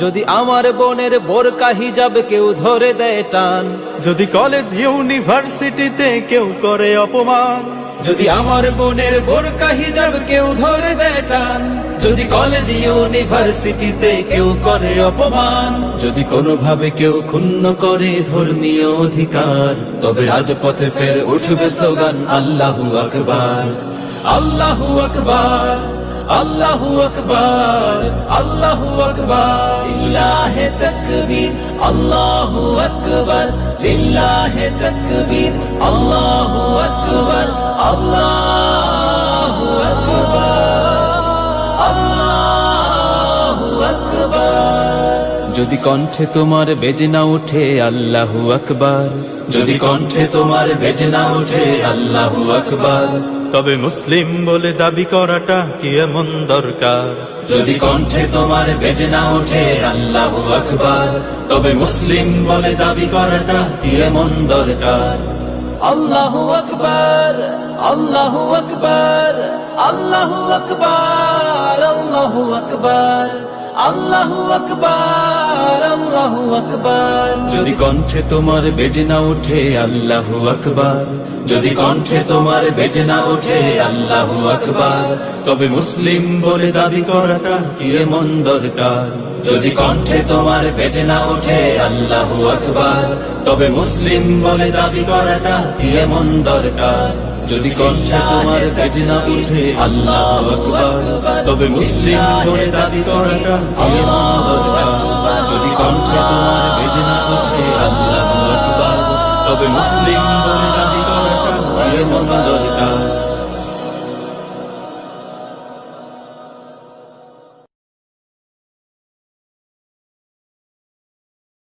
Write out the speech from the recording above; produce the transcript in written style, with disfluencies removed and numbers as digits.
যদি আমার বোনের বোরকা হিজাব কেউ ধরে দেয় টান, যদি কলেজ ইউনিভার্সিটিতে কেউ করে অপমান, যদি আমার বোনের বোরকা হিজাব কেউ ধরে দেয় টান, যদি কলেজ ইউনিভার্সিটিতে কেউ করে অপমান, যদি কোনোভাবে কেউ ক্ষুণ্ণ করে ধর্মীয় অধিকার, তবে রাজপথে ফের উঠবে স্লোগান আল্লাহু আকবার, আল্লাহু আকবার, আল্লাহু আকবার, আল্লাহু আকবার, লিল্লাহে তাকবীর, আল্লাহু আকবার, লিল্লাহে তাকবীর, আল্লাহু আকবার, আল্লাহু আকবার, আল্লাহু আকবার। যদি কণ্ঠে তোমার বেজে না ওঠে আল্লাহু আকবার, যদি কণ্ঠে তোমার বেজে না ওঠে আল্লাহু আকবার, তবে মুসলিম বলে দাবি করাটা কি এমন দরকার? যদি কণ্ঠে তোমার বেজে না ওঠে আল্লাহু আকবার, তবে মুসলিম বলে দাবি করাটা কি এমন দরকার? আল্লাহু আকবার, আল্লাহু আকবার, আল্লাহু আকবার, আল্লাহু আকবার, আল্লাহু আকবার, আল্লাহু আকবার। যদি কণ্ঠে তোমার বেজে না ওঠে আল্লাহু আকবার, যদি কণ্ঠে তোমার বেজে না ওঠে আল্লাহু আকবার, তবে মুসলিম বলে দাবি করাটা কি এমন দরকার? যদি কণ্ঠে তোমার বেজে না ওঠে আল্লাহু আকবার, তবে মুসলিম বলে দাবি করাটা কি এমন দরকার? যদি কণ্ঠে তোমার বেজে না ওঠে আল্লাহু আকবার, তবে মুসলিম বলে দাবি করাটা কি এমন দরকার? যদি কণ্ঠে তোমার বেজে না ওঠে আল্লাহু আকবার, তবে মুসলিম বলে দাবি করাটা কি এমন দরকার?